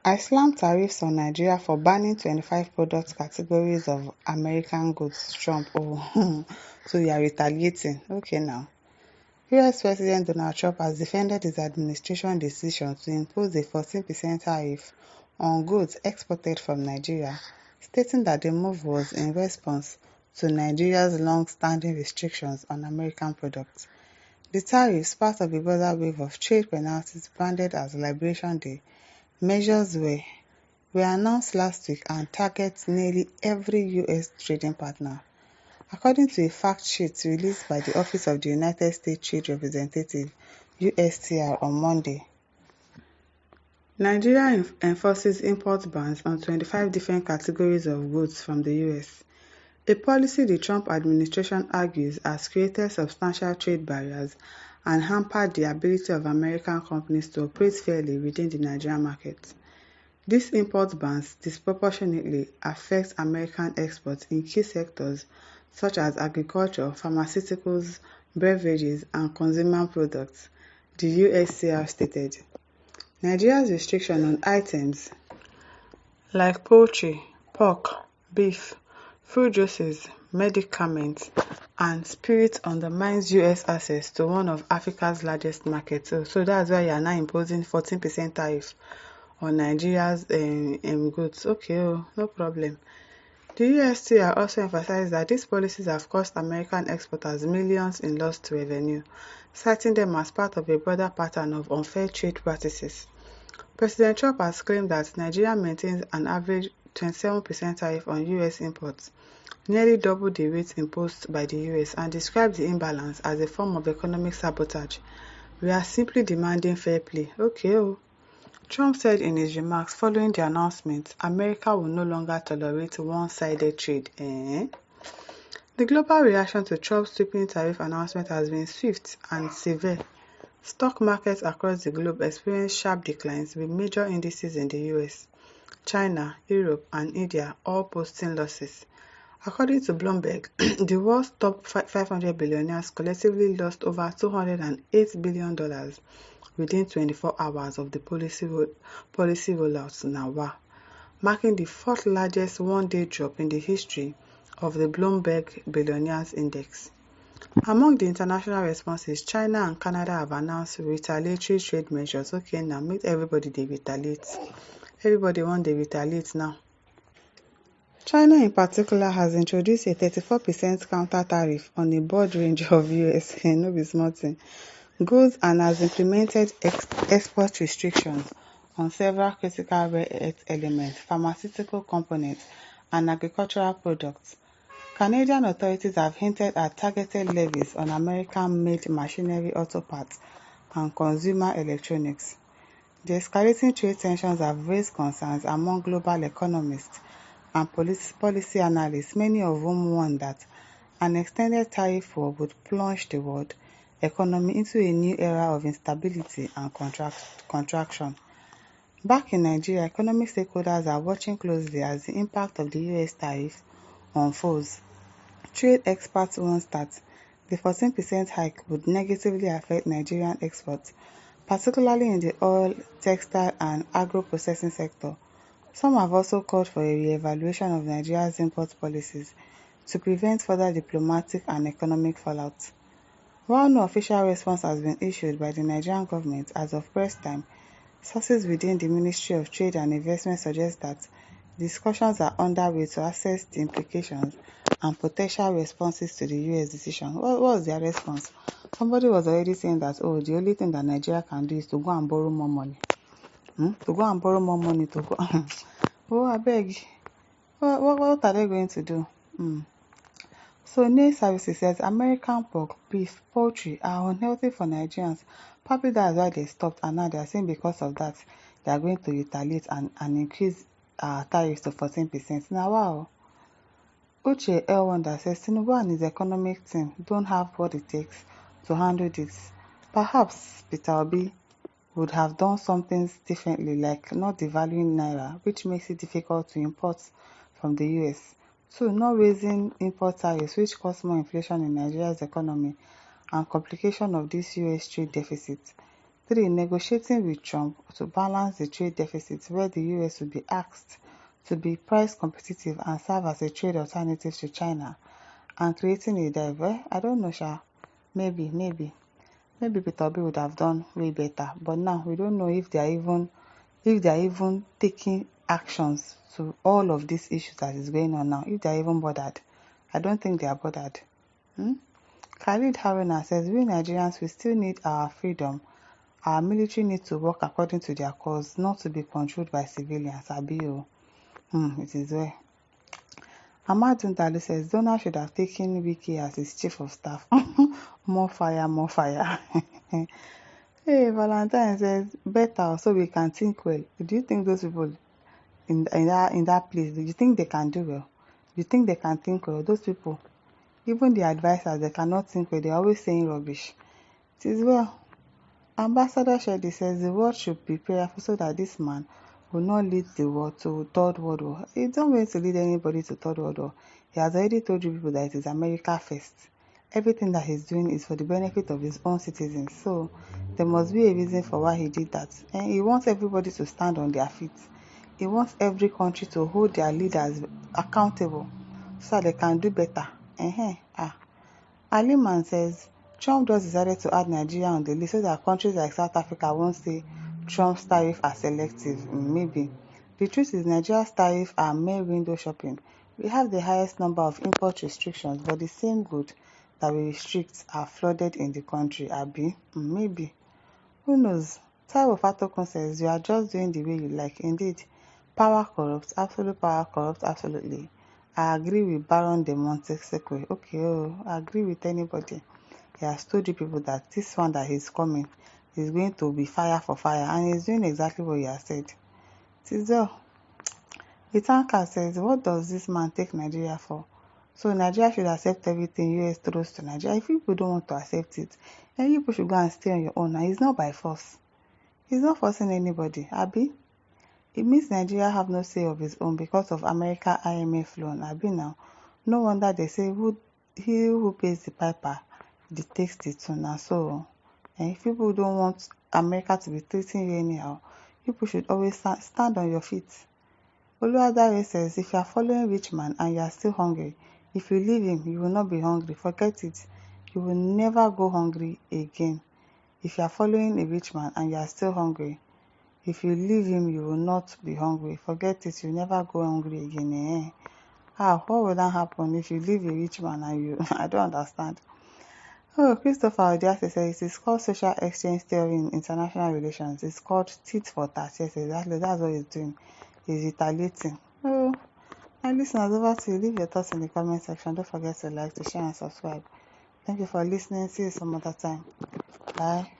I slammed tariffs on Nigeria for banning 25 product categories of American goods. Trump, oh, so you are retaliating. Okay now. US President Donald Trump has defended his administration's decision to impose a 14% tariff on goods exported from Nigeria, stating that the move was in response to Nigeria's long-standing restrictions on American products. The tariffs, part of a broader wave of trade penalties branded as Liberation Day measures, were announced last week and target nearly every US trading partner. According to a fact sheet released by the Office of the United States Trade Representative (USTR) on Monday, Nigeria enforces import bans on 25 different categories of goods from the US, a policy the Trump administration argues has created substantial trade barriers and hampered the ability of American companies to operate fairly within the Nigerian market. These import bans disproportionately affect American exports in key sectors such as agriculture, pharmaceuticals, beverages, and consumer products, the USTR stated. Nigeria's restriction on items like poultry, pork, beef, fruit juices, medicaments, and spirits undermines US access to one of Africa's largest markets. So that's why you are now imposing 14% tariff on Nigeria's goods. Okay, no problem. The USTR also emphasized that these policies have cost American exporters millions in lost revenue, citing them as part of a broader pattern of unfair trade practices. President Trump has claimed that Nigeria maintains an average 27% tariff on US imports, nearly double the rate imposed by the US, and described the imbalance as a form of economic sabotage. We are simply demanding fair play. Okay, Trump said in his remarks following the announcement, America will no longer tolerate one-sided trade. The global reaction to Trump's sweeping tariff announcement has been swift and severe. Stock markets across the globe experienced sharp declines, with major indices in the US, China, Europe, and India all posting losses. According to Bloomberg, the world's top 500 billionaires collectively lost over $208 billion within 24 hours of the policy rollout now, marking the fourth largest one-day drop in the history of the Bloomberg Billionaires Index. Among the international responses, China and Canada have announced retaliatory trade measures. Okay, now make everybody they retaliate. Everybody want to retaliate now. China in particular has introduced a 34% counter tariff on a broad range of US no be small thing, goods and has implemented export restrictions on several critical rare earth elements, pharmaceutical components, and agricultural products. Canadian authorities have hinted at targeted levies on American-made machinery, auto parts, and consumer electronics. The escalating trade tensions have raised concerns among global economists and policy analysts, many of whom warn that an extended tariff war would plunge the world economy into a new era of instability and contraction. Back in Nigeria, economic stakeholders are watching closely as the impact of the US tariff unfolds. Trade experts warn that the 14% hike would negatively affect Nigerian exports, particularly in the oil, textile, and agro-processing sector. Some have also called for a re-evaluation of Nigeria's import policies to prevent further diplomatic and economic fallout. While no official response has been issued by the Nigerian government as of press time, sources within the Ministry of Trade and Investment suggest that discussions are underway to assess the implications and potential responses to the US decision. What was their response? Somebody was already saying that, the only thing that Nigeria can do is to go and borrow more money. To go and borrow more money to go. I beg. What are they going to do? So News Services says American pork, beef, poultry are unhealthy for Nigerians. Probably that's why they stopped, and now they are saying because of that they are going to retaliate and increase tariffs to 14%. Now wow. Uche Elwonder says Tinubu and his economic team don't have what it takes to handle this. Perhaps Peter Obi would have done something differently, like not devaluing Naira, which makes it difficult to import from the US. 2. Not raising import tariffs, which cause more inflation in Nigeria's economy and complication of this US trade deficit. 3. Negotiating with Trump to balance the trade deficit, where the US will be asked to be price competitive and serve as a trade alternative to China, and creating a dive. I don't know, Sha. Maybe Peter Obi would have done way better. But now we don't know if they are even taking actions to all of these issues that is going on now. If they are even bothered. I don't think they are bothered. Khalid Haruna says, we Nigerians, we still need our freedom. Our military needs to work according to their cause, not to be controlled by civilians. Abio. It is well. Amadou Dalu says, Donald should have taken Wiki as his chief of staff. More fire, more fire. Hey, Valentine says, better so we can think well. Do you think those people in that place, do you think they can do well? Do you think they can think well? Those people, even the advisors, they cannot think well. They're always saying rubbish. It is well. Ambassador Shedi says the world should be prayerful so that this man will not lead the world to Third World War. He don't want to lead anybody to Third World War. He has already told you people that it is America first. Everything that he's doing is for the benefit of his own citizens. So there must be a reason for why he did that. And he wants everybody to stand on their feet. He wants every country to hold their leaders accountable so that they can do better. Aliman says, Trump just decided to add Nigeria on the list so that countries like South Africa won't say Trump's tariffs are selective. Maybe. The truth is Nigeria's tariffs are mere window shopping. We have the highest number of import restrictions, but the same goods that we restrict are flooded in the country. Abi? Maybe. Who knows? Taiwo Fatokun says, you are just doing the way you like. Indeed, power corrupts. Absolute power corrupts. Absolutely. I agree with Baron de Montesquieu. Okay, I agree with anybody. He has told you people that this one that he's coming is going to be fire for fire, and he's doing exactly what he has said. Tizo, the tanker says, what does this man take Nigeria for? So Nigeria should accept everything US throws to Nigeria. If people don't want to accept it, then you people should go and stay on your own. And it's not by force. He's not forcing anybody. Abi? It means Nigeria have no say of its own because of America IMF loan. Abi now. No wonder they say he who pays the piper dictates the tune. So if people don't want America to be treating you anyhow, people should always stand on your feet. Oluwadare says, if you are following rich man and you are still hungry, if you leave him, you will not be hungry. Forget it. You will never go hungry again. If you are following a rich man and you are still hungry, if you leave him, you will not be hungry. Forget it. You never go hungry again. What will that happen if you leave a rich man and you... I don't understand. Christopher Odiase says, it is called social exchange theory in international relations. It's called tit for tat. Yes, exactly. That's what he's doing. He's retaliating. My listeners, over to you. Leave your thoughts in the comment section. Don't forget to like, to share, and subscribe. Thank you for listening. See you some other time. Bye.